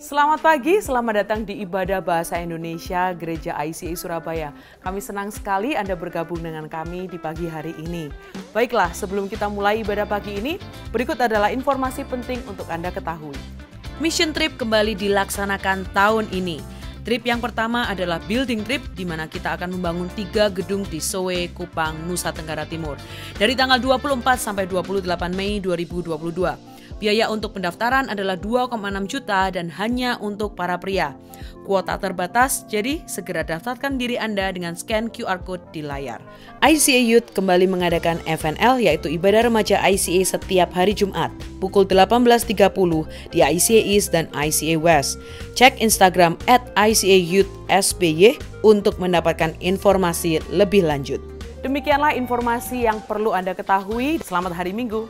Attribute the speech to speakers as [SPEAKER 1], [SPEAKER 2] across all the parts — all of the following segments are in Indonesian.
[SPEAKER 1] Selamat pagi, selamat datang di Ibadah Bahasa Indonesia Gereja ICA Surabaya. Kami senang sekali Anda bergabung dengan kami di pagi hari ini. Baiklah, sebelum kita mulai ibadah pagi ini, berikut adalah informasi penting untuk Anda ketahui. Mission Trip kembali dilaksanakan tahun ini. Trip yang pertama adalah Building Trip, di mana kita akan membangun 3 gedung di Soe, Kupang, Nusa Tenggara Timur. Dari tanggal 24 sampai 28 Mei 2022. Biaya untuk pendaftaran adalah 2,6 juta dan hanya untuk para pria. Kuota terbatas, jadi segera daftarkan diri Anda dengan scan QR Code di layar. ICA Youth kembali mengadakan FNL, yaitu Ibadah Remaja ICA setiap hari Jumat, pukul 18.30 di ICA East dan ICA West. Cek Instagram @ICA-Youth-SBY untuk mendapatkan informasi lebih lanjut. Demikianlah informasi yang perlu Anda ketahui. Selamat hari Minggu.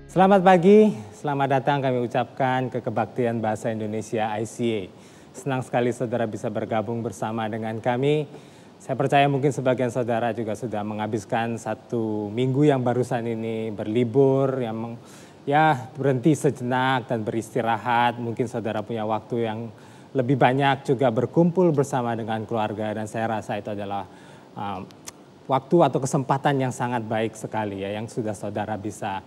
[SPEAKER 2] Selamat pagi, selamat datang kami ucapkan ke Kebaktian Bahasa Indonesia ICA. Senang sekali saudara bisa bergabung bersama dengan kami. Saya percaya mungkin sebagian saudara juga sudah menghabiskan 1 minggu yang barusan ini berlibur, yang berhenti sejenak dan beristirahat. Mungkin saudara punya waktu yang lebih banyak juga berkumpul bersama dengan keluarga, dan saya rasa itu adalah waktu atau kesempatan yang sangat baik sekali ya, yang sudah saudara bisa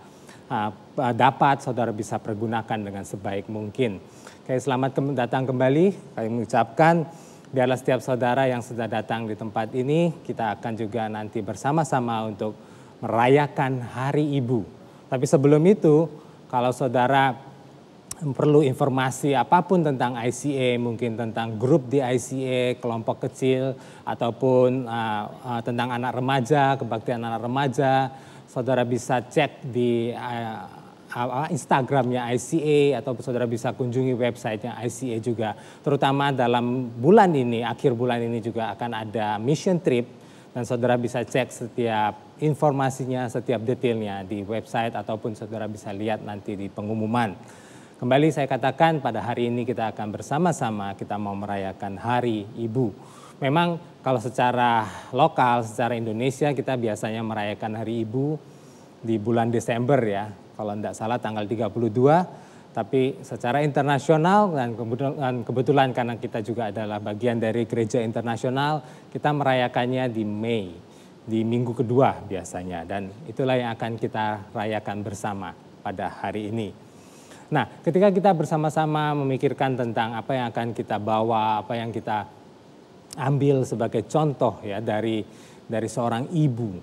[SPEAKER 2] saudara bisa pergunakan dengan sebaik mungkin. Oke, selamat datang kembali. Kami mengucapkan biarlah setiap saudara yang sudah datang di tempat ini, kita akan juga nanti bersama-sama untuk merayakan Hari Ibu. Tapi sebelum itu, kalau saudara perlu informasi apapun tentang ICA, mungkin tentang grup di ICA, kelompok kecil, ataupun tentang anak remaja, kebaktian anak remaja, saudara bisa cek di Instagramnya ICA, atau saudara bisa kunjungi websitenya ICA juga. Terutama dalam bulan ini, akhir bulan ini juga akan ada mission trip, dan saudara bisa cek setiap informasinya, setiap detailnya di website, ataupun saudara bisa lihat nanti di pengumuman. Kembali saya katakan, pada hari ini kita akan bersama-sama, kita mau merayakan Hari Ibu. Memang kalau secara lokal, secara Indonesia, kita biasanya merayakan Hari Ibu di bulan Desember ya. Kalau tidak salah tanggal 32. Tapi secara internasional, dan kebetulan karena kita juga adalah bagian dari gereja internasional, kita merayakannya di Mei, di minggu kedua biasanya. Dan itulah yang akan kita rayakan bersama pada hari ini. Nah, ketika kita bersama-sama memikirkan tentang apa yang akan kita bawa, apa yang kita ambil sebagai contoh ya dari seorang ibu.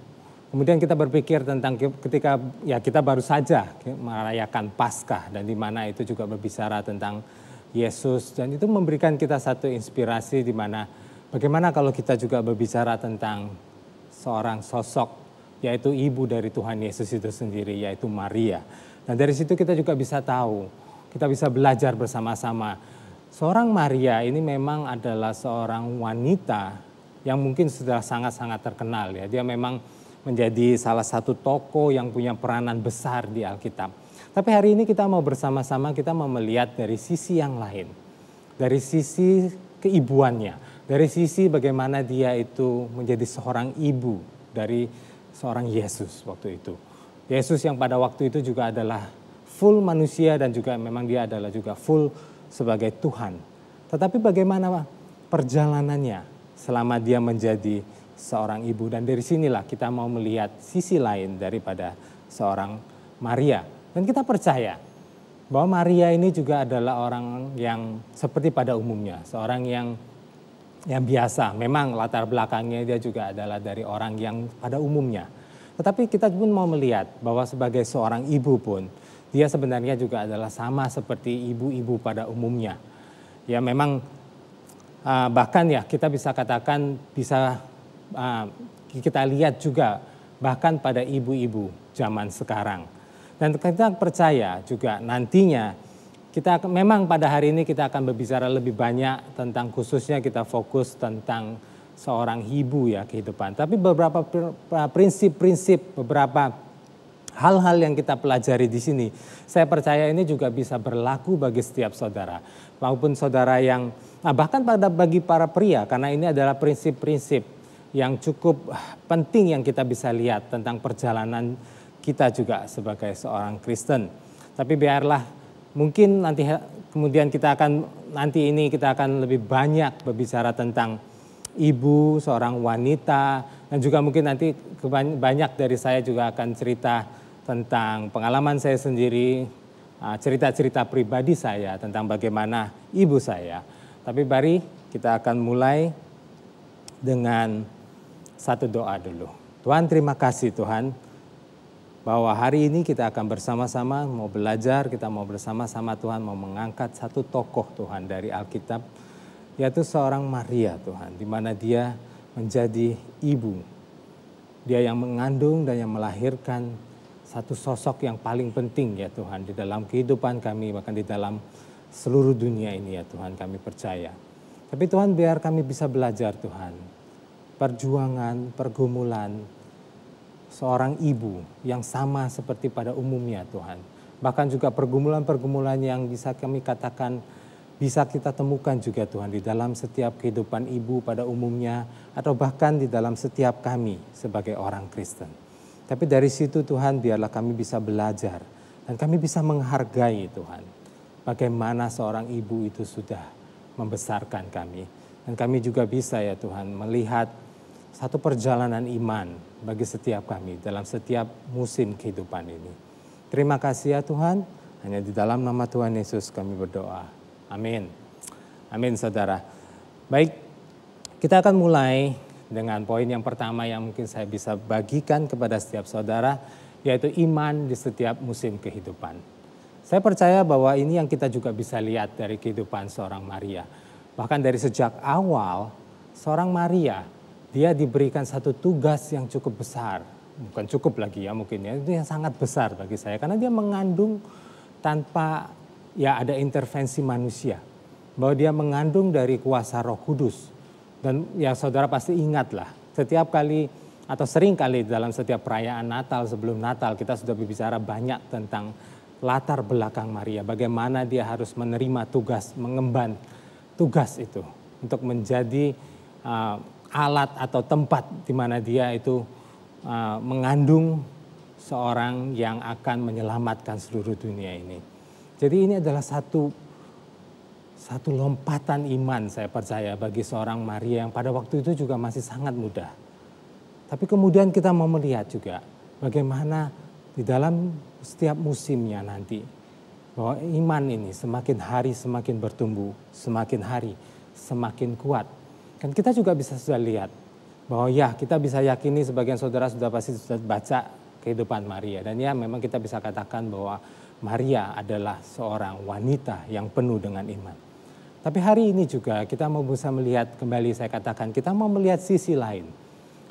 [SPEAKER 2] Kemudian kita berpikir tentang ketika ya kita baru saja merayakan Paskah, dan di mana itu juga berbicara tentang Yesus, dan itu memberikan kita satu inspirasi di mana bagaimana kalau kita juga berbicara tentang seorang sosok, yaitu ibu dari Tuhan Yesus itu sendiri, yaitu Maria. Dan dari situ kita juga bisa tahu, kita bisa belajar bersama-sama. Seorang Maria ini memang adalah seorang wanita yang mungkin sudah sangat-sangat terkenal ya. Dia memang menjadi salah satu tokoh yang punya peranan besar di Alkitab. Tapi hari ini kita mau bersama-sama, kita mau melihat dari sisi yang lain. Dari sisi keibuannya, dari sisi bagaimana dia itu menjadi seorang ibu dari seorang Yesus waktu itu. Yesus yang pada waktu itu juga adalah full manusia dan juga memang dia adalah juga full sebagai Tuhan. Tetapi bagaimana perjalanannya selama dia menjadi seorang ibu, dan dari sinilah kita mau melihat sisi lain daripada seorang Maria. Dan kita percaya bahwa Maria ini juga adalah orang yang seperti pada umumnya, seorang yang biasa. Memang latar belakangnya dia juga adalah dari orang yang pada umumnya. Tetapi kita pun mau melihat bahwa sebagai seorang ibu pun dia sebenarnya juga adalah sama seperti ibu-ibu pada umumnya. Ya memang bahkan ya kita bisa katakan kita lihat juga bahkan pada ibu-ibu zaman sekarang. Dan kita percaya juga nantinya memang pada hari ini kita akan berbicara lebih banyak tentang, khususnya kita fokus tentang seorang ibu ya kehidupan. Tapi beberapa prinsip-prinsip, beberapa hal-hal yang kita pelajari di sini, saya percaya ini juga bisa berlaku bagi setiap saudara. Maupun saudara yang, bahkan bagi para pria, karena ini adalah prinsip-prinsip yang cukup penting yang kita bisa lihat tentang perjalanan kita juga sebagai seorang Kristen. Tapi biarlah mungkin nanti kemudian kita akan lebih banyak berbicara tentang ibu, seorang wanita, dan juga mungkin nanti banyak dari saya juga akan cerita tentang pengalaman saya sendiri, cerita-cerita pribadi saya tentang bagaimana ibu saya. Tapi mari kita akan mulai dengan satu doa dulu. Tuhan, terima kasih Tuhan, bahwa hari ini kita akan bersama-sama mau belajar, kita mau bersama-sama Tuhan mau mengangkat satu tokoh Tuhan dari Alkitab, yaitu seorang Maria Tuhan, di mana dia menjadi ibu. Dia yang mengandung dan yang melahirkan satu sosok yang paling penting ya Tuhan di dalam kehidupan kami, bahkan di dalam seluruh dunia ini ya Tuhan, kami percaya. Tapi Tuhan, biar kami bisa belajar Tuhan, perjuangan, pergumulan seorang ibu yang sama seperti pada umumnya Tuhan. Bahkan juga pergumulan-pergumulan yang bisa kami katakan, bisa kita temukan juga Tuhan di dalam setiap kehidupan ibu pada umumnya, atau bahkan di dalam setiap kami sebagai orang Kristen. Tapi dari situ Tuhan, biarlah kami bisa belajar dan kami bisa menghargai Tuhan, bagaimana seorang ibu itu sudah membesarkan kami. Dan kami juga bisa ya Tuhan melihat satu perjalanan iman bagi setiap kami dalam setiap musim kehidupan ini. Terima kasih ya Tuhan, hanya di dalam nama Tuhan Yesus kami berdoa. Amin. Amin saudara. Baik, kita akan mulai dengan poin yang pertama yang mungkin saya bisa bagikan kepada setiap saudara, yaitu iman di setiap musim kehidupan. Saya percaya bahwa ini yang kita juga bisa lihat dari kehidupan seorang Maria. Bahkan dari sejak awal, seorang Maria, dia diberikan satu tugas yang cukup besar. Bukan cukup lagi ya mungkin ya, itu yang sangat besar bagi saya. Karena dia mengandung tanpa ya ada intervensi manusia. Bahwa dia mengandung dari kuasa Roh Kudus. Dan ya saudara pasti ingatlah, setiap kali atau sering kali dalam setiap perayaan Natal, sebelum Natal kita sudah berbicara banyak tentang latar belakang Maria. Bagaimana dia harus menerima tugas, mengemban tugas itu untuk menjadi alat atau tempat di mana dia itu mengandung seorang yang akan menyelamatkan seluruh dunia ini. Jadi ini adalah satu lompatan iman saya percaya bagi seorang Maria yang pada waktu itu juga masih sangat muda. Tapi kemudian kita mau melihat juga bagaimana di dalam setiap musimnya nanti, bahwa iman ini semakin hari semakin bertumbuh, semakin hari semakin kuat. Dan kita juga bisa sudah lihat bahwa ya kita bisa yakini sebagian saudara sudah pasti sudah baca kehidupan Maria. Dan ya memang kita bisa katakan bahwa Maria adalah seorang wanita yang penuh dengan iman. Tapi hari ini juga kita mau bisa melihat kembali, saya katakan kita mau melihat sisi lain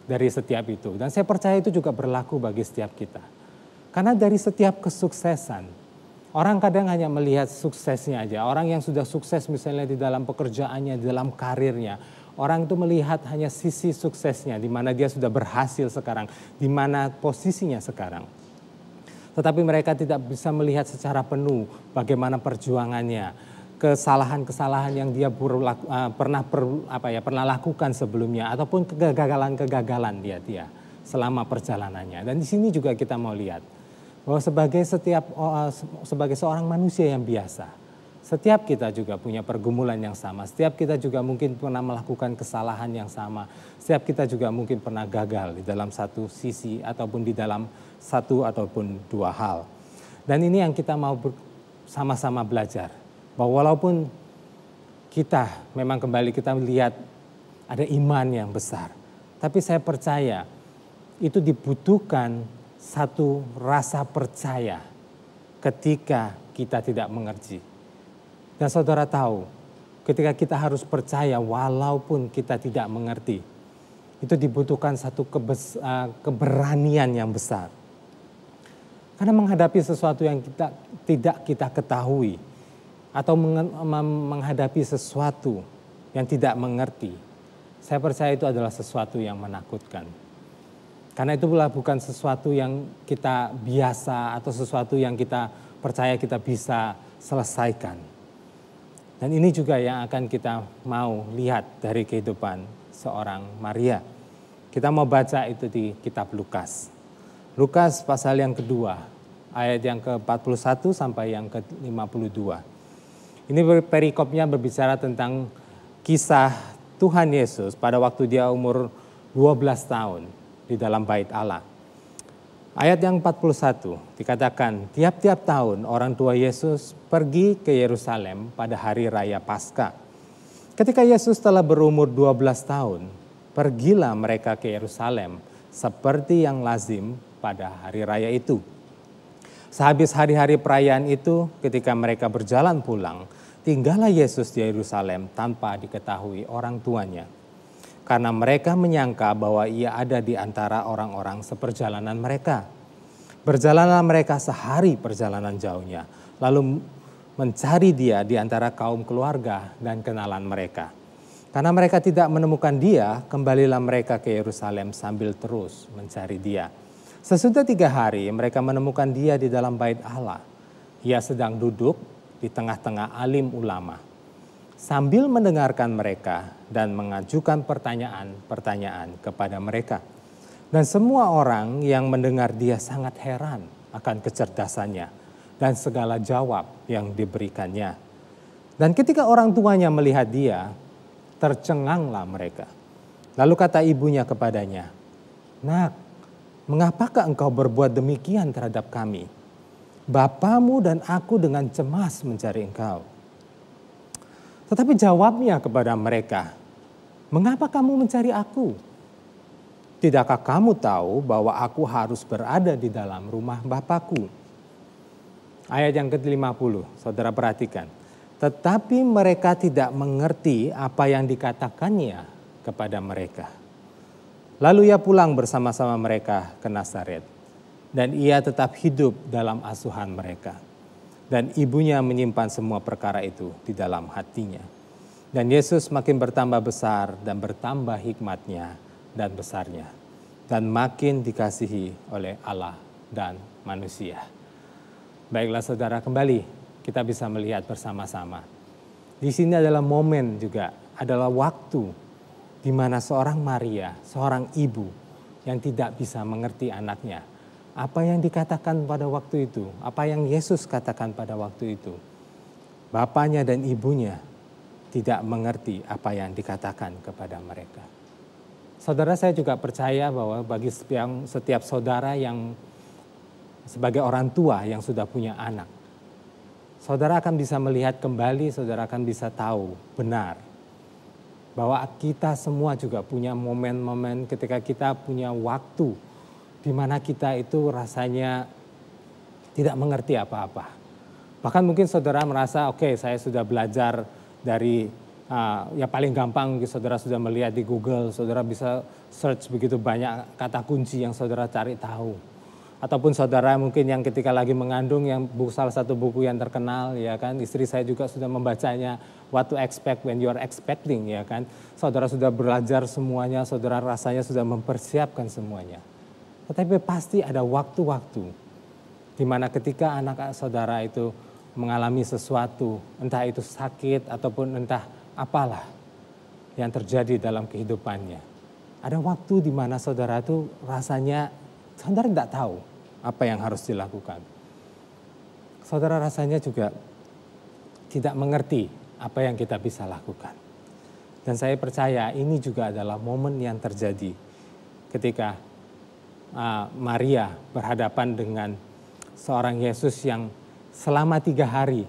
[SPEAKER 2] dari setiap itu. Dan saya percaya itu juga berlaku bagi setiap kita. Karena dari setiap kesuksesan, orang kadang hanya melihat suksesnya aja. Orang yang sudah sukses misalnya di dalam pekerjaannya, di dalam karirnya. Orang itu melihat hanya sisi suksesnya, di mana dia sudah berhasil sekarang, di mana posisinya sekarang. Tetapi mereka tidak bisa melihat secara penuh bagaimana perjuangannya, kesalahan-kesalahan yang dia pernah lakukan sebelumnya, ataupun kegagalan-kegagalan dia selama perjalanannya. Dan di sini juga kita mau lihat bahwa sebagai seorang manusia yang biasa, setiap kita juga punya pergumulan yang sama. Setiap kita juga mungkin pernah melakukan kesalahan yang sama. Setiap kita juga mungkin pernah gagal di dalam satu sisi ataupun di dalam satu ataupun dua hal. Dan ini yang kita mau sama-sama belajar. Bahwa walaupun kita memang kembali kita lihat ada iman yang besar. Tapi saya percaya itu dibutuhkan satu rasa percaya ketika kita tidak mengerti. Dan saudara tahu, ketika kita harus percaya walaupun kita tidak mengerti, itu dibutuhkan satu keberanian yang besar. Karena menghadapi sesuatu yang tidak kita ketahui, atau menghadapi sesuatu yang tidak mengerti, saya percaya itu adalah sesuatu yang menakutkan. Karena itu bukan sesuatu yang kita biasa atau sesuatu yang kita percaya kita bisa selesaikan. Dan ini juga yang akan kita mau lihat dari kehidupan seorang Maria. Kita mau baca itu di kitab Lukas. Lukas pasal yang kedua, ayat yang ke-41 sampai yang ke-52. Ini perikopnya berbicara tentang kisah Tuhan Yesus pada waktu dia umur 12 tahun di dalam bait Allah. Ayat yang 41 dikatakan, tiap-tiap tahun orang tua Yesus pergi ke Yerusalem pada hari raya Paskah. Ketika Yesus telah berumur 12 tahun, pergilah mereka ke Yerusalem seperti yang lazim pada hari raya itu. Sehabis hari-hari perayaan itu, ketika mereka berjalan pulang, tinggallah Yesus di Yerusalem tanpa diketahui orang tuanya. Karena mereka menyangka bahwa ia ada di antara orang-orang seperjalanan mereka. Berjalanlah mereka sehari perjalanan jauhnya, lalu mencari dia di antara kaum keluarga dan kenalan mereka. Karena mereka tidak menemukan dia, kembalilah mereka ke Yerusalem sambil terus mencari dia. Sesudah 3 hari mereka menemukan dia di dalam bait Allah. Ia sedang duduk di tengah-tengah alim ulama, sambil mendengarkan mereka dan mengajukan pertanyaan-pertanyaan kepada mereka. Dan semua orang yang mendengar dia sangat heran akan kecerdasannya dan segala jawab yang diberikannya. Dan ketika orang tuanya melihat dia, tercenganglah mereka. Lalu kata ibunya kepadanya, "Nak, mengapakah engkau berbuat demikian terhadap kami? Bapamu dan aku dengan cemas mencari engkau." Tetapi jawabnya kepada mereka, "Mengapa kamu mencari aku? Tidakkah kamu tahu bahwa aku harus berada di dalam rumah Bapakku?" Ayat yang ke-50, saudara perhatikan. Tetapi mereka tidak mengerti apa yang dikatakannya kepada mereka. Lalu ia pulang bersama-sama mereka ke Nazaret. Dan ia tetap hidup dalam asuhan mereka. Dan ibunya menyimpan semua perkara itu di dalam hatinya. Dan Yesus makin bertambah besar dan bertambah hikmatnya dan besarnya. Dan makin dikasihi oleh Allah dan manusia. Baiklah saudara, kembali kita bisa melihat bersama-sama. Di sini adalah momen juga, adalah waktu di mana seorang Maria, seorang ibu yang tidak bisa mengerti anaknya. Apa yang dikatakan pada waktu itu, apa yang Yesus katakan pada waktu itu. Bapaknya dan ibunya tidak mengerti apa yang dikatakan kepada mereka. Saudara, saya juga percaya bahwa bagi setiap saudara yang sebagai orang tua yang sudah punya anak, saudara akan bisa melihat kembali, saudara akan bisa tahu benar bahwa kita semua juga punya momen-momen ketika kita punya waktu di mana kita itu rasanya tidak mengerti apa-apa. Bahkan mungkin saudara merasa, oke, saya sudah belajar dari ya paling gampang, saudara sudah melihat di Google, saudara bisa search begitu banyak kata kunci yang saudara cari tahu. Ataupun saudara mungkin yang ketika lagi mengandung, yang salah satu buku yang terkenal, ya kan, istri saya juga sudah membacanya, What to Expect When You Are Expecting, ya kan. Saudara sudah belajar semuanya, saudara rasanya sudah mempersiapkan semuanya. Tetapi pasti ada waktu-waktu di mana ketika anak saudara itu mengalami sesuatu, entah itu sakit ataupun entah apalah yang terjadi dalam kehidupannya. Ada waktu di mana saudara itu rasanya saudara tidak tahu apa yang harus dilakukan. Saudara rasanya juga tidak mengerti apa yang kita bisa lakukan. Dan saya percaya ini juga adalah momen yang terjadi ketika Maria berhadapan dengan seorang Yesus yang selama 3 hari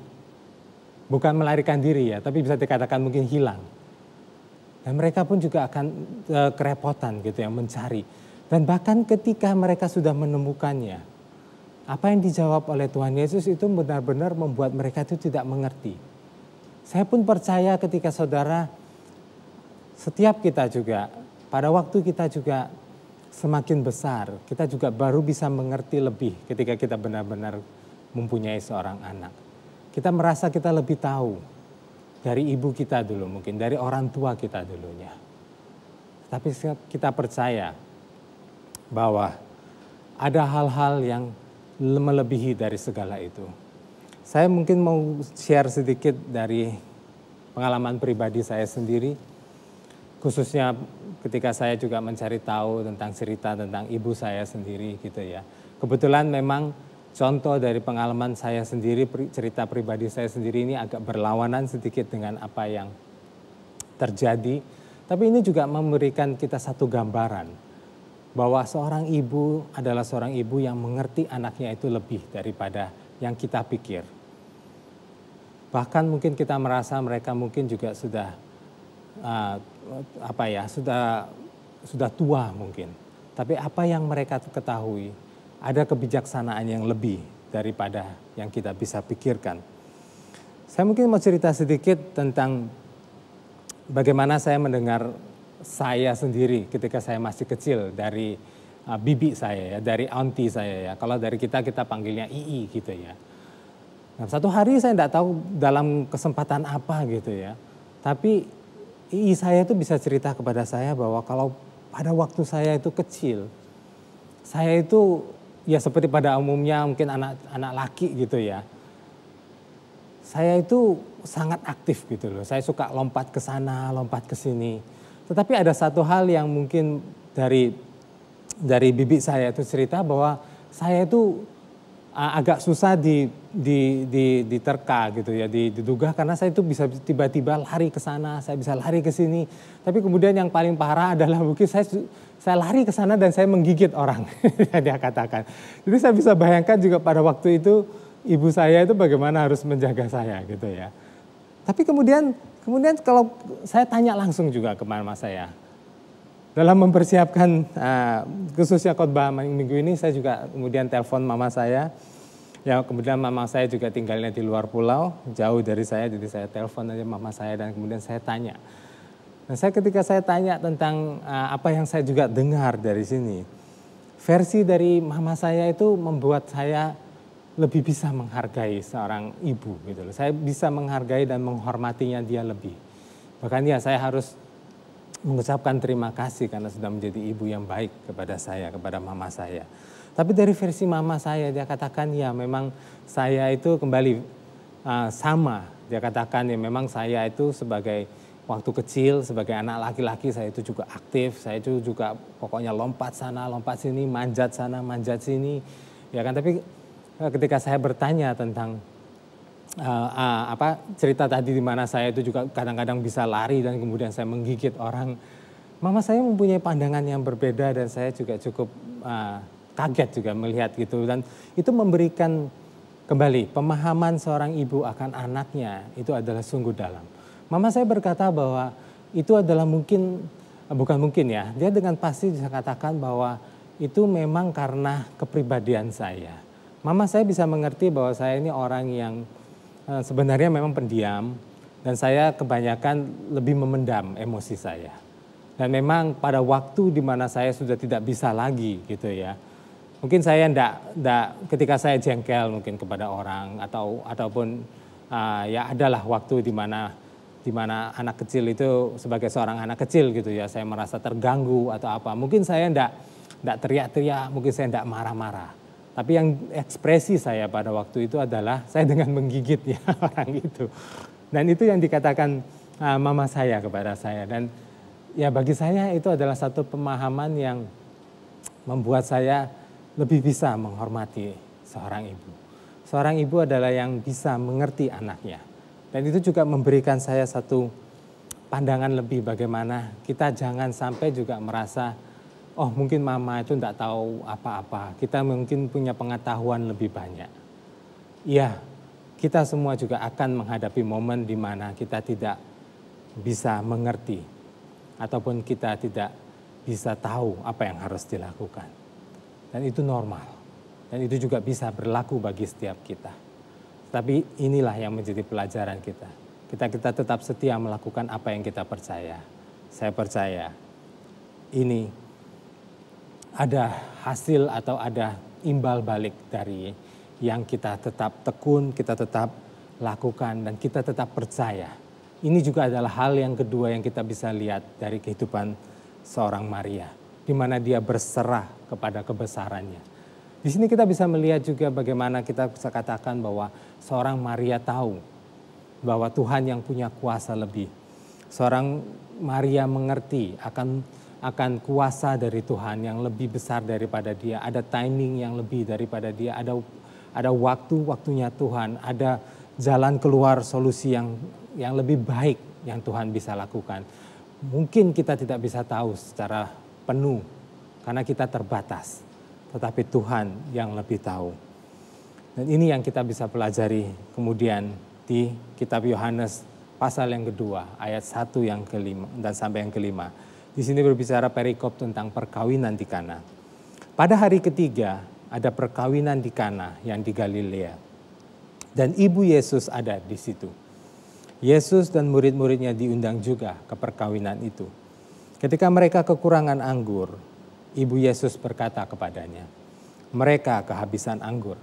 [SPEAKER 2] bukan melarikan diri ya, tapi bisa dikatakan mungkin hilang. Dan mereka pun juga akan kerepotan gitu ya mencari. Dan bahkan ketika mereka sudah menemukannya, apa yang dijawab oleh Tuhan Yesus itu benar-benar membuat mereka itu tidak mengerti. Saya pun percaya ketika saudara, setiap kita juga, pada waktu kita juga semakin besar, kita juga baru bisa mengerti lebih ketika kita benar-benar mempunyai seorang anak. Kita merasa kita lebih tahu dari ibu kita dulu mungkin, dari orang tua kita dulunya. Tapi kita percaya bahwa ada hal-hal yang melebihi dari segala itu. Saya mungkin mau share sedikit dari pengalaman pribadi saya sendiri, khususnya ketika saya juga mencari tahu tentang cerita tentang ibu saya sendiri gitu ya. Kebetulan memang contoh dari pengalaman saya sendiri, cerita pribadi saya sendiri ini agak berlawanan sedikit dengan apa yang terjadi. Tapi ini juga memberikan kita satu gambaran bahwa seorang ibu adalah seorang ibu yang mengerti anaknya itu lebih daripada yang kita pikir. Bahkan mungkin kita merasa mereka mungkin juga sudah sudah tua mungkin. Tapi apa yang mereka ketahui, ada kebijaksanaan yang lebih daripada yang kita bisa pikirkan. Saya mungkin mau cerita sedikit tentang bagaimana saya mendengar saya sendiri ketika saya masih kecil dari bibi saya ya, dari auntie saya ya. Kalau dari kita panggilnya Ii gitu ya. Nah, satu hari saya tidak tahu dalam kesempatan apa gitu ya. Tapi Ii saya itu bisa cerita kepada saya bahwa kalau pada waktu saya itu kecil, saya itu ya seperti pada umumnya mungkin anak laki gitu ya. Saya itu sangat aktif gitu loh. Saya suka lompat ke sana, lompat ke sini. Tetapi ada satu hal yang mungkin dari bibi saya itu cerita bahwa saya itu agak susah diterka gitu ya, diduga karena saya itu bisa tiba-tiba lari ke sana, saya bisa lari ke sini. Tapi kemudian yang paling parah adalah mungkin saya lari ke sana dan saya menggigit orang, dia katakan. Jadi saya bisa bayangkan juga pada waktu itu ibu saya itu bagaimana harus menjaga saya gitu ya. Tapi kemudian kalau saya tanya langsung juga ke mama saya. Dalam mempersiapkan khususnya khotbah minggu ini saya juga kemudian telepon mama saya. Ya kemudian mama saya juga tinggalnya di luar pulau, jauh dari saya, jadi saya telepon aja mama saya dan kemudian saya tanya. Nah ketika saya tanya tentang apa yang saya juga dengar dari sini, versi dari mama saya itu membuat saya lebih bisa menghargai seorang ibu gitu loh. Saya bisa menghargai dan menghormatinya dia lebih. Bahkan ya saya harus mengucapkan terima kasih karena sudah menjadi ibu yang baik kepada saya, kepada mama saya. Tapi dari versi mama saya dia katakan ya memang saya itu kembali sama. Dia katakan ya memang saya itu sebagai waktu kecil sebagai anak laki-laki saya itu juga aktif. Saya itu juga pokoknya lompat sana, lompat sini, manjat sana, manjat sini. Ya kan tapi ketika saya bertanya tentang cerita tadi di mana saya itu juga kadang-kadang bisa lari dan kemudian saya menggigit orang, mama saya mempunyai pandangan yang berbeda dan saya juga cukup kaget juga melihat gitu dan itu memberikan kembali pemahaman seorang ibu akan anaknya itu adalah sungguh dalam. Mama saya berkata bahwa itu adalah bukan mungkin ya, dia dengan pasti bisa katakan bahwa itu memang karena kepribadian saya. Mama saya bisa mengerti bahwa saya ini orang yang sebenarnya memang pendiam dan saya kebanyakan lebih memendam emosi saya. Dan memang pada waktu di mana saya sudah tidak bisa lagi gitu ya. Mungkin saya ketika saya jengkel mungkin kepada orang ataupun ya adalah waktu di mana anak kecil itu sebagai seorang anak kecil gitu ya saya merasa terganggu atau apa. Mungkin saya enggak teriak-teriak, mungkin saya enggak marah-marah. Tapi yang ekspresi saya pada waktu itu adalah saya dengan menggigit ya orang itu. Dan itu yang dikatakan mama saya kepada saya. Dan ya bagi saya itu adalah satu pemahaman yang membuat saya lebih bisa menghormati seorang ibu. Seorang ibu adalah yang bisa mengerti anaknya. Dan itu juga memberikan saya satu pandangan lebih bagaimana kita jangan sampai juga merasa, oh mungkin mama itu enggak tahu apa-apa, kita mungkin punya pengetahuan lebih banyak. Iya, kita semua juga akan menghadapi momen di mana kita tidak bisa mengerti ataupun kita tidak bisa tahu apa yang harus dilakukan. Dan itu normal. Dan itu juga bisa berlaku bagi setiap kita. Tapi inilah yang menjadi pelajaran kita. Kita tetap setia melakukan apa yang kita percaya. Saya percaya ini ada hasil atau ada imbal balik dari yang kita tetap tekun, kita tetap lakukan dan kita tetap percaya. Ini juga adalah hal yang kedua yang kita bisa lihat dari kehidupan seorang Maria, di mana dia berserah kepada kebesarannya. Di sini kita bisa melihat juga bagaimana kita bisa katakan bahwa seorang Maria tahu bahwa Tuhan yang punya kuasa lebih. Seorang Maria mengerti akan kuasa dari Tuhan yang lebih besar daripada dia. Ada timing yang lebih daripada dia. Ada waktunya Tuhan. Ada jalan keluar solusi yang lebih baik yang Tuhan bisa lakukan. Mungkin kita tidak bisa tahu secara penuh karena kita terbatas. Tetapi Tuhan yang lebih tahu. Dan ini yang kita bisa pelajari kemudian di kitab Yohanes pasal yang kedua, ayat 1 yang kelima dan sampai yang kelima. Di sini berbicara perikop tentang perkawinan di Kana. Pada hari ketiga ada perkawinan di Kana yang di Galilea. Dan ibu Yesus ada di situ. Yesus dan murid-muridnya diundang juga ke perkawinan itu. Ketika mereka kekurangan anggur, ibu Yesus berkata kepadanya, mereka kehabisan anggur.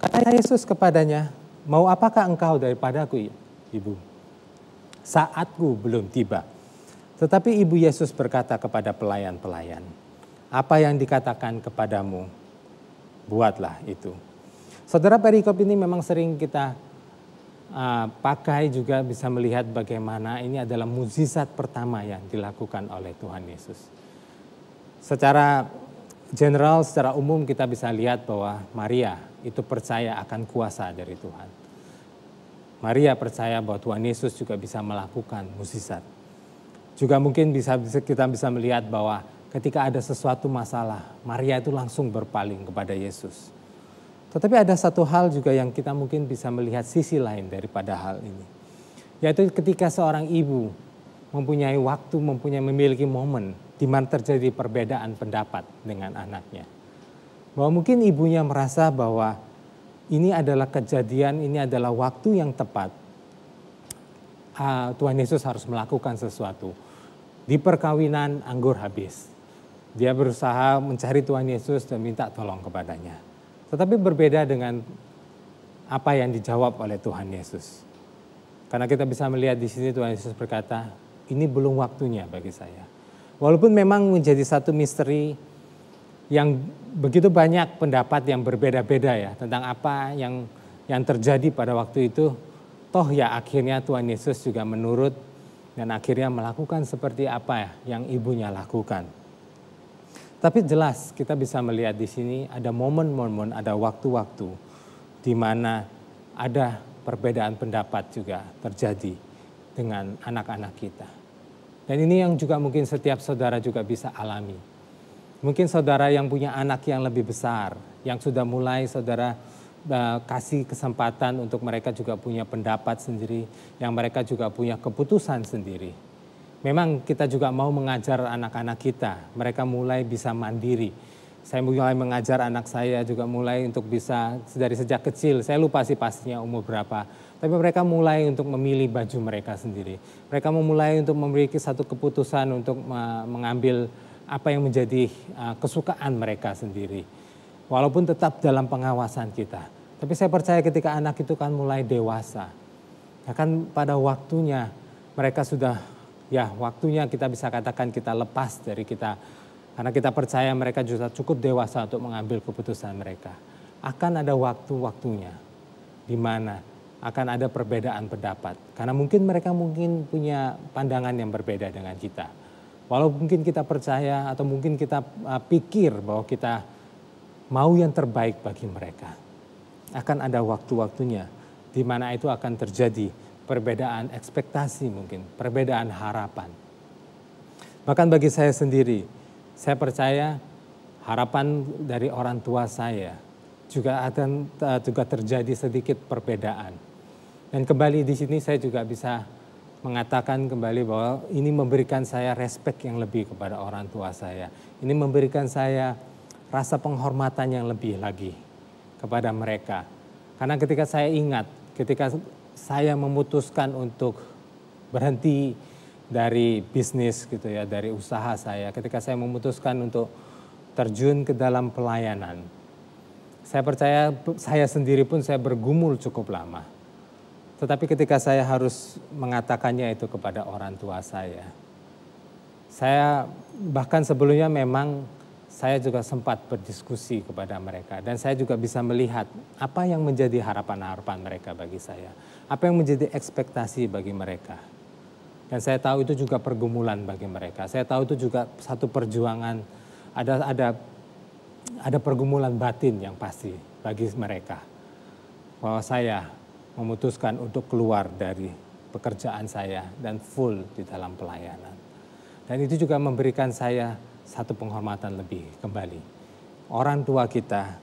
[SPEAKER 2] Kata Yesus kepadanya, mau apakah engkau daripadaku, ibu? Saatku belum tiba. Tetapi ibu Yesus berkata kepada pelayan-pelayan, apa yang dikatakan kepadamu, buatlah itu. Saudara, perikop ini memang sering kita pakai juga bisa melihat bagaimana ini adalah mukjizat pertama yang dilakukan oleh Tuhan Yesus. Secara general, secara umum kita bisa lihat bahwa Maria itu percaya akan kuasa dari Tuhan. Maria percaya bahwa Tuhan Yesus juga bisa melakukan mukjizat. Juga mungkin kita bisa melihat bahwa ketika ada sesuatu masalah, Maria itu langsung berpaling kepada Yesus. Tetapi ada satu hal juga yang kita mungkin bisa melihat sisi lain daripada hal ini. Yaitu ketika seorang ibu mempunyai waktu, memiliki momen di mana terjadi perbedaan pendapat dengan anaknya. Bahwa mungkin ibunya merasa bahwa ini adalah kejadian, ini adalah waktu yang tepat. Tuhan Yesus harus melakukan sesuatu. Di perkawinan anggur habis. Dia berusaha mencari Tuhan Yesus dan minta tolong kepadanya. Tetapi berbeda dengan apa yang dijawab oleh Tuhan Yesus. Karena kita bisa melihat di sini Tuhan Yesus berkata, ini belum waktunya bagi saya. Walaupun memang menjadi satu misteri yang begitu banyak pendapat yang berbeda-beda ya tentang apa yang terjadi pada waktu itu, toh ya akhirnya Tuhan Yesus juga menurut dan akhirnya melakukan seperti apa yang ibunya lakukan. Tapi jelas kita bisa melihat di sini ada momen-momen, ada waktu-waktu di mana ada perbedaan pendapat juga terjadi dengan anak-anak kita. Dan ini yang juga mungkin setiap saudara juga bisa alami. Mungkin saudara yang punya anak yang lebih besar, yang sudah mulai saudara kasih kesempatan untuk mereka juga punya pendapat sendiri, yang mereka juga punya keputusan sendiri. Memang kita juga mau mengajar anak-anak kita, mereka mulai bisa mandiri. Saya mulai mengajar anak saya juga mulai untuk bisa dari sejak kecil, saya lupa sih pastinya umur berapa. Tapi mereka mulai untuk memilih baju mereka sendiri. Mereka memulai untuk memiliki satu keputusan untuk mengambil apa yang menjadi kesukaan mereka sendiri. Walaupun tetap dalam pengawasan kita. Tapi saya percaya ketika anak itu kan mulai dewasa. Akan pada waktunya mereka sudah, ya waktunya kita bisa katakan kita lepas dari kita. Karena kita percaya mereka juga cukup dewasa untuk mengambil keputusan mereka. Akan ada waktu-waktunya di mana akan ada perbedaan pendapat. Karena mungkin mereka punya pandangan yang berbeda dengan kita. Walaupun mungkin kita percaya atau mungkin kita pikir bahwa kita mau yang terbaik bagi mereka. Akan ada waktu-waktunya di mana itu akan terjadi perbedaan ekspektasi mungkin, perbedaan harapan. Bahkan bagi saya sendiri, saya percaya harapan dari orang tua saya juga terjadi sedikit perbedaan. Dan kembali di sini saya juga bisa mengatakan kembali bahwa ini memberikan saya respect yang lebih kepada orang tua saya. Ini memberikan saya rasa penghormatan yang lebih lagi kepada mereka. Karena ketika saya ingat, ketika saya memutuskan untuk berhenti dari bisnis gitu ya, dari usaha saya, ketika saya memutuskan untuk terjun ke dalam pelayanan, saya percaya saya sendiri pun saya bergumul cukup lama. Tetapi ketika saya harus mengatakannya itu kepada orang tua saya bahkan sebelumnya memang saya juga sempat berdiskusi kepada mereka. Dan saya juga bisa melihat apa yang menjadi harapan-harapan mereka bagi saya. Apa yang menjadi ekspektasi bagi mereka. Dan saya tahu itu juga pergumulan bagi mereka. Saya tahu itu juga satu perjuangan, ada pergumulan batin yang pasti bagi mereka. Bahwa saya memutuskan untuk keluar dari pekerjaan saya dan full di dalam pelayanan. Dan itu juga memberikan saya satu penghormatan lebih kembali. Orang tua kita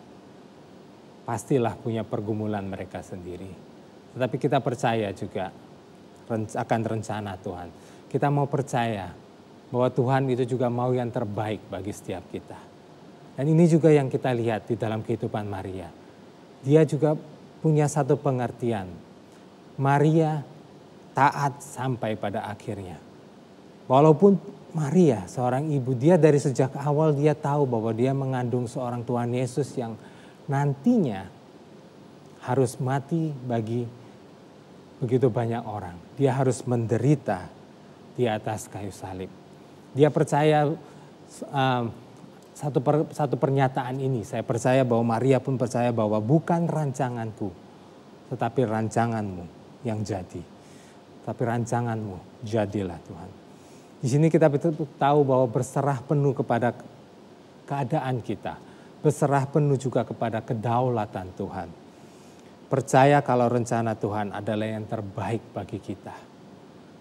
[SPEAKER 2] pastilah punya pergumulan mereka sendiri. Tetapi kita percaya juga akan rencana Tuhan. Kita mau percaya bahwa Tuhan itu juga mau yang terbaik bagi setiap kita. Dan ini juga yang kita lihat di dalam kehidupan Maria. Dia juga punya satu pengertian. Maria taat sampai pada akhirnya. Walaupun Maria seorang ibu, dia dari sejak awal dia tahu bahwa dia mengandung seorang Tuhan Yesus yang nantinya harus mati bagi begitu banyak orang. Dia harus menderita di atas kayu salib. Dia percaya satu pernyataan ini, saya percaya bahwa Maria pun percaya bahwa bukan rancanganku, tetapi rancanganmu yang jadi. Tapi rancanganmu jadilah Tuhan. Di sini kita betul tahu bahwa berserah penuh kepada keadaan kita. Berserah penuh juga kepada kedaulatan Tuhan. Percaya kalau rencana Tuhan adalah yang terbaik bagi kita.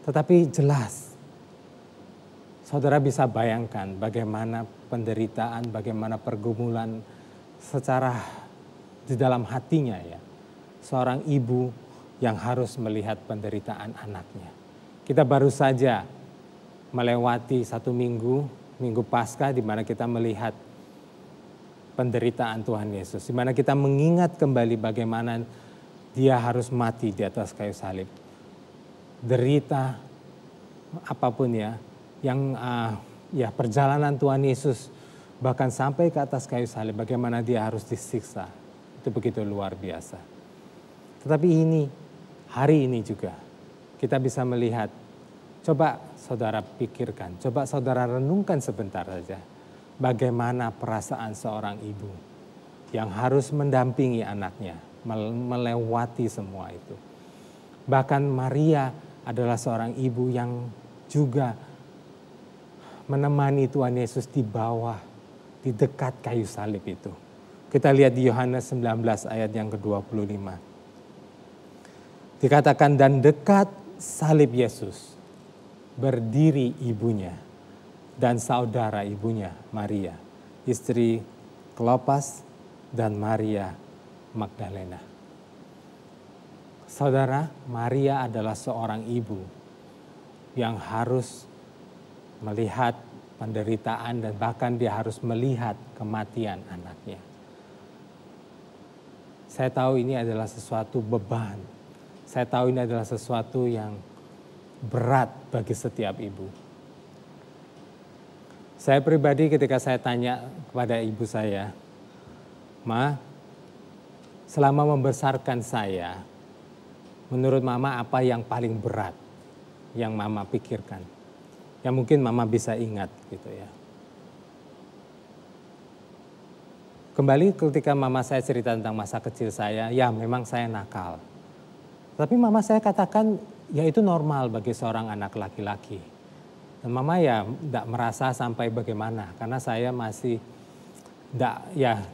[SPEAKER 2] Tetapi jelas, saudara bisa bayangkan bagaimana penderitaan, bagaimana pergumulan secara di dalam hatinya ya. Seorang ibu yang harus melihat penderitaan anaknya. Kita baru saja melewati satu minggu Paskah di mana kita melihat penderitaan Tuhan Yesus. Di mana kita mengingat kembali bagaimana dia harus mati di atas kayu salib. Derita apapun ya, yang perjalanan Tuhan Yesus bahkan sampai ke atas kayu salib, bagaimana dia harus disiksa. Itu begitu luar biasa. Tetapi hari ini juga kita bisa melihat, coba saudara pikirkan, coba saudara renungkan sebentar saja. Bagaimana perasaan seorang ibu yang harus mendampingi anaknya, melewati semua itu. Bahkan Maria adalah seorang ibu yang juga menemani Tuhan Yesus di bawah, di dekat kayu salib itu. Kita lihat di Yohanes 19 ayat yang ke-25. Dikatakan, dan dekat salib Yesus berdiri ibunya dan saudara ibunya Maria, istri Klopas dan Maria Magdalena. Saudara, Maria adalah seorang ibu yang harus melihat penderitaan dan bahkan dia harus melihat kematian anaknya. Saya tahu ini adalah sesuatu beban. Saya tahu ini adalah sesuatu yang berat bagi setiap ibu. Saya pribadi ketika saya tanya kepada ibu saya, Ma, selama membesarkan saya, menurut Mama apa yang paling berat yang Mama pikirkan? Yang mungkin Mama bisa ingat gitu ya. Kembali ketika Mama saya cerita tentang masa kecil saya, ya memang saya nakal. Tapi Mama saya katakan, ya itu normal bagi seorang anak laki-laki. Dan Mama ya tidak merasa sampai bagaimana, karena saya masih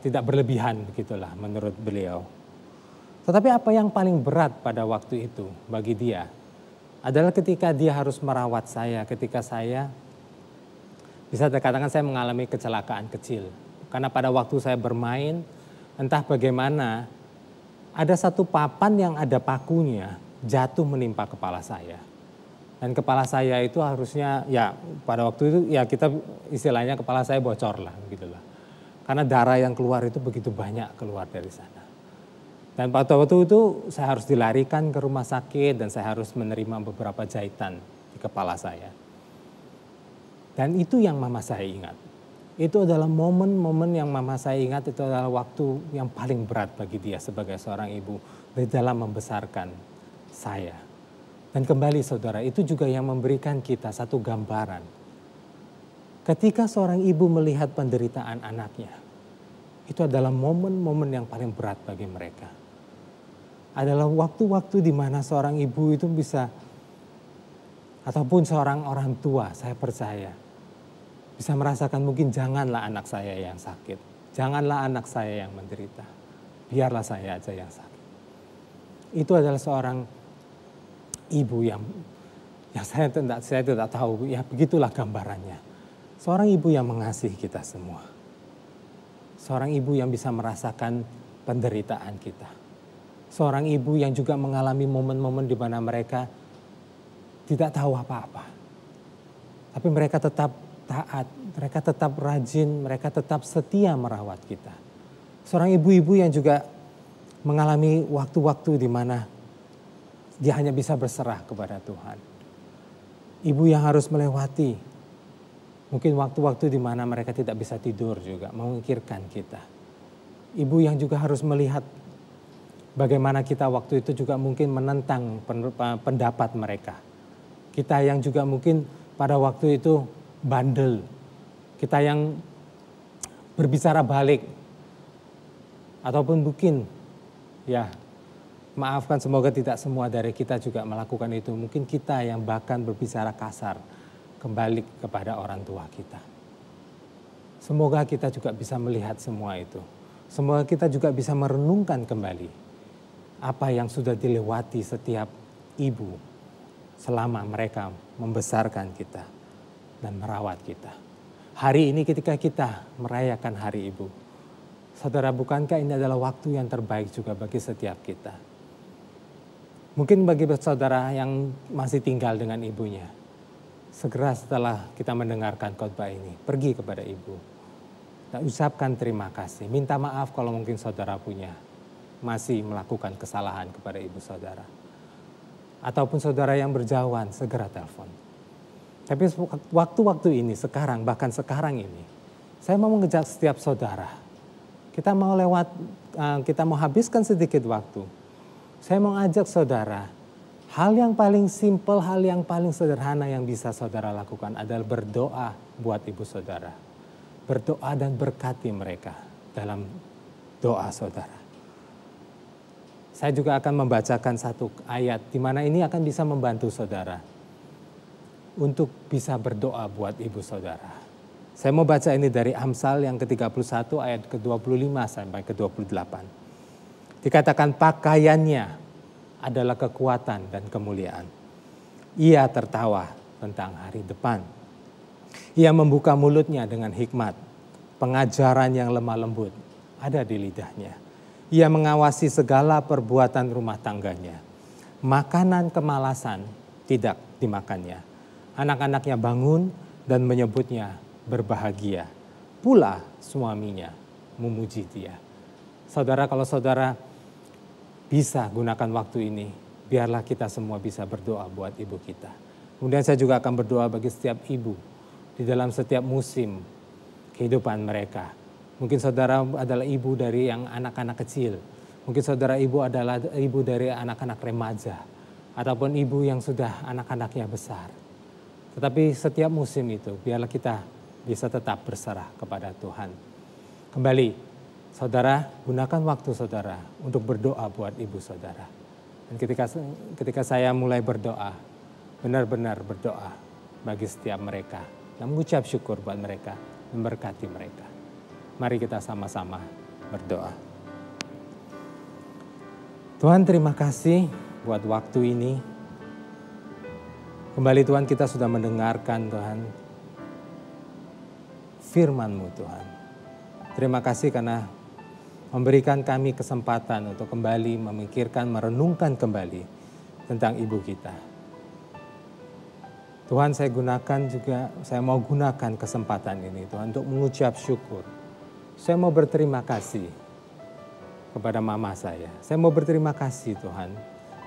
[SPEAKER 2] tidak berlebihan begitulah menurut beliau. Tetapi apa yang paling berat pada waktu itu bagi dia adalah ketika dia harus merawat saya, ketika saya bisa dikatakan saya mengalami kecelakaan kecil. Karena pada waktu saya bermain, entah bagaimana ada satu papan yang ada pakunya jatuh menimpa kepala saya. Dan kepala saya itu harusnya pada waktu itu kita istilahnya kepala saya bocor lah begitulah. Karena darah yang keluar itu begitu banyak keluar dari sana. Dan pada waktu itu saya harus dilarikan ke rumah sakit dan saya harus menerima beberapa jahitan di kepala saya. Dan itu yang mama saya ingat. Itu adalah momen-momen yang mama saya ingat, itu adalah waktu yang paling berat bagi dia sebagai seorang ibu di dalam membesarkan saya. Dan kembali saudara, itu juga yang memberikan kita satu gambaran. Ketika seorang ibu melihat penderitaan anaknya, itu adalah momen-momen yang paling berat bagi mereka. Adalah waktu-waktu di mana seorang ibu itu bisa, ataupun seorang orang tua, saya percaya, bisa merasakan mungkin janganlah anak saya yang sakit. Janganlah anak saya yang menderita. Biarlah saya aja yang sakit. Itu adalah seorang ibu yang saya tidak tahu. Ya begitulah gambarannya. Seorang ibu yang mengasihi kita semua. Seorang ibu yang bisa merasakan penderitaan kita. Seorang ibu yang juga mengalami momen-momen di mana mereka tidak tahu apa-apa. Tapi mereka tetap taat, mereka tetap rajin, mereka tetap setia merawat kita. Seorang ibu-ibu yang juga mengalami waktu-waktu di mana dia hanya bisa berserah kepada Tuhan. Ibu yang harus melewati mungkin waktu-waktu di mana mereka tidak bisa tidur juga, memikirkan kita. Ibu yang juga harus melihat bagaimana kita waktu itu juga mungkin menentang pendapat mereka. Kita yang juga mungkin pada waktu itu bandel, kita yang berbicara balik, ataupun mungkin maafkan, semoga tidak semua dari kita juga melakukan itu. Mungkin kita yang bahkan berbicara kasar kembali kepada orang tua kita. Semoga kita juga bisa melihat semua itu. Semoga kita juga bisa merenungkan kembali apa yang sudah dilewati setiap ibu selama mereka membesarkan kita dan merawat kita. Hari ini ketika kita merayakan Hari Ibu, saudara, bukankah ini adalah waktu yang terbaik juga bagi setiap kita? Mungkin bagi saudara yang masih tinggal dengan ibunya, segera setelah kita mendengarkan khotbah ini, pergi kepada ibu dan ucapkan terima kasih. Minta maaf kalau mungkin saudara masih melakukan kesalahan kepada ibu saudara. Ataupun saudara yang berjauhan, segera telepon. Tapi waktu-waktu ini, bahkan sekarang ini, saya mau mengajak setiap saudara. Kita mau habiskan sedikit waktu. Saya mau ajak saudara, hal yang paling simpel, hal yang paling sederhana yang bisa saudara lakukan adalah berdoa buat ibu saudara. Berdoa dan berkati mereka dalam doa saudara. Saya juga akan membacakan satu ayat di mana ini akan bisa membantu saudara untuk bisa berdoa buat ibu saudara. Saya mau baca ini dari Amsal yang ke-31 ayat ke-25 sampai ke-28. Dikatakan pakaiannya adalah kekuatan dan kemuliaan. Ia tertawa tentang hari depan. Ia membuka mulutnya dengan hikmat. Pengajaran yang lemah lembut ada di lidahnya. Ia mengawasi segala perbuatan rumah tangganya. Makanan kemalasan tidak dimakannya. Anak-anaknya bangun dan menyebutnya berbahagia. Pula suaminya memuji dia. Saudara, kalau saudara bisa gunakan waktu ini, biarlah kita semua bisa berdoa buat ibu kita. Kemudian saya juga akan berdoa bagi setiap ibu di dalam setiap musim kehidupan mereka. Mungkin saudara adalah ibu dari yang anak-anak kecil. Mungkin saudara ibu adalah ibu dari anak-anak remaja. Ataupun ibu yang sudah anak-anaknya besar. Tetapi setiap musim itu biarlah kita bisa tetap berserah kepada Tuhan. Kembali, saudara, gunakan waktu saudara untuk berdoa buat ibu saudara. Dan ketika saya mulai berdoa, benar-benar berdoa bagi setiap mereka. Dan mengucap syukur buat mereka, memberkati mereka. Mari kita sama-sama berdoa. Tuhan, terima kasih buat waktu ini. Kembali Tuhan, kita sudah mendengarkan Tuhan firman-Mu Tuhan. Terima kasih karena memberikan kami kesempatan untuk kembali memikirkan, merenungkan kembali tentang ibu kita. Tuhan, saya mau gunakan kesempatan ini Tuhan untuk mengucap syukur. Saya mau berterima kasih kepada mama saya. Saya mau berterima kasih Tuhan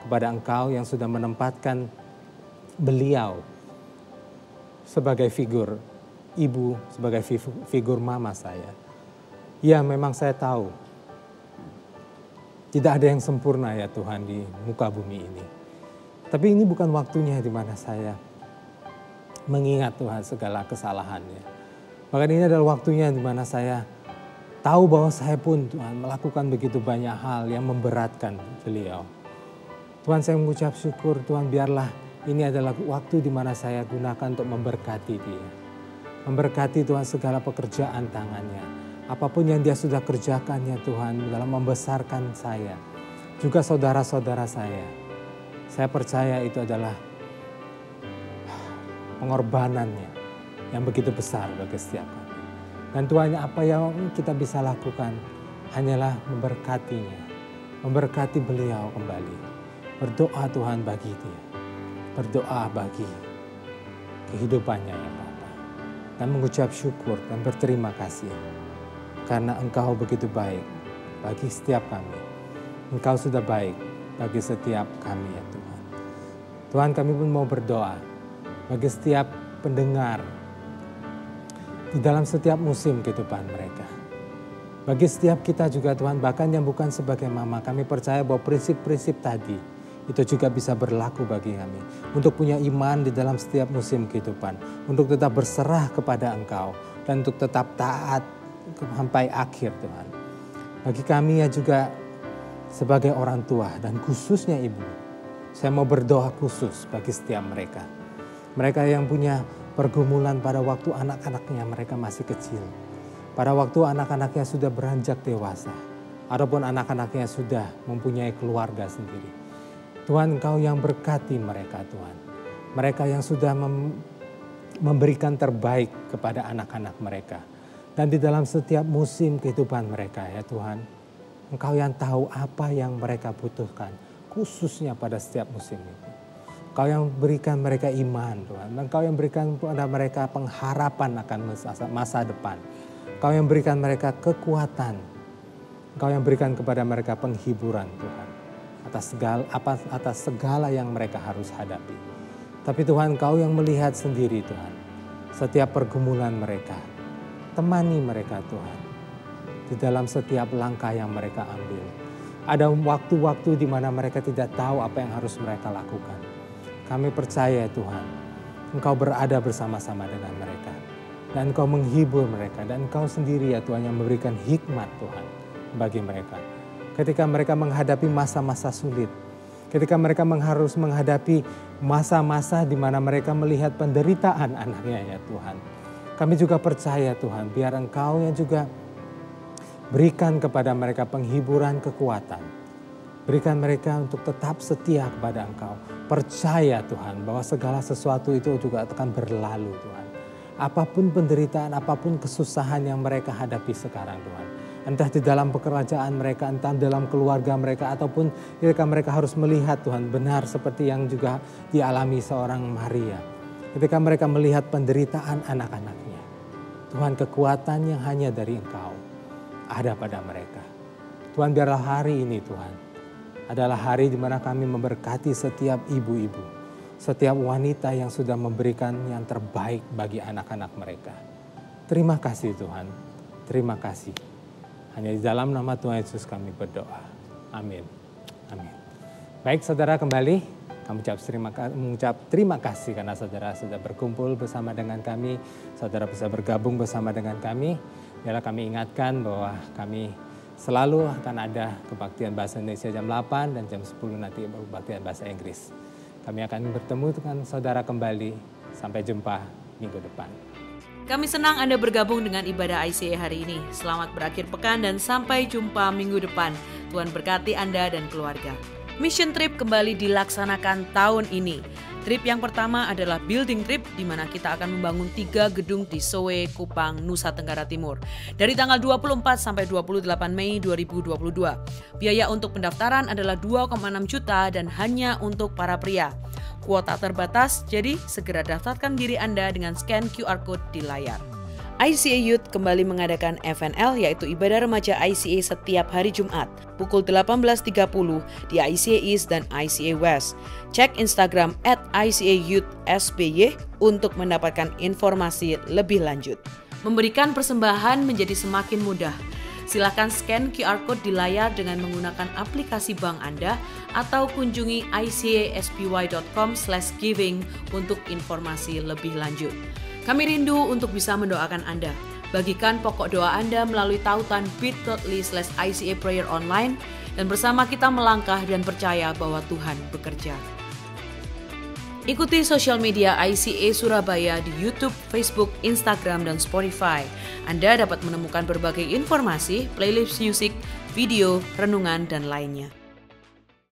[SPEAKER 2] kepada Engkau yang sudah menempatkan beliau sebagai figur ibu, sebagai figur mama saya. Ya, memang saya tahu tidak ada yang sempurna ya Tuhan di muka bumi ini. Tapi ini bukan waktunya di mana saya mengingat Tuhan segala kesalahannya. Bahkan ini adalah waktunya di mana saya tahu bahwa saya pun Tuhan melakukan begitu banyak hal yang memberatkan beliau. Tuhan, saya mengucap syukur Tuhan, biarlah ini adalah waktu di mana saya gunakan untuk memberkati dia. Memberkati Tuhan segala pekerjaan tangannya. Apapun yang dia sudah kerjakan ya Tuhan dalam membesarkan saya. Juga saudara-saudara saya. Saya percaya itu adalah pengorbanannya yang begitu besar bagi setiap kami. Dan Tuhan, apa yang kita bisa lakukan hanyalah memberkatinya. Memberkati beliau kembali. Berdoa Tuhan bagi dia. Berdoa bagi kehidupannya ya Bapa. Dan mengucap syukur dan berterima kasih. Karena Engkau begitu baik bagi setiap kami. Engkau sudah baik bagi setiap kami ya Tuhan. Tuhan, kami pun mau berdoa bagi setiap pendengar di dalam setiap musim kehidupan mereka. Bagi setiap kita juga Tuhan, bahkan yang bukan sebagai mama, kami percaya bahwa prinsip-prinsip tadi itu juga bisa berlaku bagi kami. Untuk punya iman di dalam setiap musim kehidupan. Untuk tetap berserah kepada Engkau. Dan untuk tetap taat sampai akhir Tuhan. Bagi kami ya juga sebagai orang tua dan khususnya ibu. Saya mau berdoa khusus bagi setiap mereka. Mereka yang punya pergumulan pada waktu anak-anaknya mereka masih kecil. Pada waktu anak-anaknya sudah beranjak dewasa. Ataupun anak-anaknya sudah mempunyai keluarga sendiri. Tuhan, Engkau yang berkati mereka Tuhan. Mereka yang sudah memberikan terbaik kepada anak-anak mereka. Dan di dalam setiap musim kehidupan mereka ya Tuhan. Engkau yang tahu apa yang mereka butuhkan. Khususnya pada setiap musim itu. Engkau yang berikan mereka iman Tuhan. Engkau yang berikan kepada mereka pengharapan akan masa depan. Engkau yang berikan mereka kekuatan. Engkau yang berikan kepada mereka penghiburan Tuhan. Atas segala yang mereka harus hadapi. Tapi Tuhan, Engkau yang melihat sendiri Tuhan. Setiap pergumulan mereka. Temani mereka Tuhan. Di dalam setiap langkah yang mereka ambil. Ada waktu-waktu di mana mereka tidak tahu apa yang harus mereka lakukan. Kami percaya Tuhan, Engkau berada bersama-sama dengan mereka. Dan Engkau menghibur mereka. Dan Engkau sendiri ya Tuhan yang memberikan hikmat Tuhan bagi mereka. Ketika mereka menghadapi masa-masa sulit. Ketika mereka harus menghadapi masa-masa di mana mereka melihat penderitaan anaknya ya Tuhan. Kami juga percaya Tuhan, biar Engkau yang juga berikan kepada mereka penghiburan kekuatan. Berikan mereka untuk tetap setia kepada Engkau. Percaya Tuhan bahwa segala sesuatu itu juga akan berlalu Tuhan. Apapun penderitaan, apapun kesusahan yang mereka hadapi sekarang Tuhan. Entah di dalam pekerjaan mereka, entah dalam keluarga mereka, ataupun ketika mereka harus melihat Tuhan benar seperti yang juga dialami seorang Maria. Ketika mereka melihat penderitaan anak-anaknya. Tuhan, kekuatan yang hanya dari Engkau ada pada mereka. Tuhan, biarlah hari ini Tuhan adalah hari di mana kami memberkati setiap ibu-ibu. Setiap wanita yang sudah memberikan yang terbaik bagi anak-anak mereka. Terima kasih Tuhan, terima kasih. Hanya di dalam nama Tuhan Yesus kami berdoa. Amin. Amin. Baik saudara, kembali kami mengucap terima kasih karena saudara sudah berkumpul bersama dengan kami. Saudara bisa bergabung bersama dengan kami. Biarlah kami ingatkan bahwa kami selalu akan ada kebaktian bahasa Indonesia jam 8 dan jam 10 nanti kebaktian bahasa Inggris. Kami akan bertemu dengan saudara kembali. Sampai jumpa minggu depan.
[SPEAKER 1] Kami senang Anda bergabung dengan ibadah ICA hari ini. Selamat berakhir pekan dan sampai jumpa minggu depan. Tuhan berkati Anda dan keluarga. Mission Trip kembali dilaksanakan tahun ini. Trip yang pertama adalah building trip, di mana kita akan membangun 3 gedung di Soe, Kupang, Nusa Tenggara Timur. Dari tanggal 24 sampai 28 Mei 2022. Biaya untuk pendaftaran adalah 2,6 juta dan hanya untuk para pria. Kuota terbatas, jadi segera daftarkan diri Anda dengan scan QR Code di layar. ICA Youth kembali mengadakan FNL, yaitu ibadah remaja ICA setiap hari Jumat, pukul 18.30 di ICA East dan ICA West. Cek Instagram @ICA-Youth-SBY untuk mendapatkan informasi lebih lanjut. Memberikan persembahan menjadi semakin mudah. Silakan scan QR Code di layar dengan menggunakan aplikasi bank Anda atau kunjungi icaspy.com/giving untuk informasi lebih lanjut. Kami rindu untuk bisa mendoakan Anda. Bagikan pokok doa Anda melalui tautan bit.ly/ICA Prayer Online dan bersama kita melangkah dan percaya bahwa Tuhan bekerja. Ikuti sosial media ICA Surabaya di YouTube, Facebook, Instagram, dan Spotify. Anda dapat menemukan berbagai informasi, playlist musik, video, renungan, dan lainnya.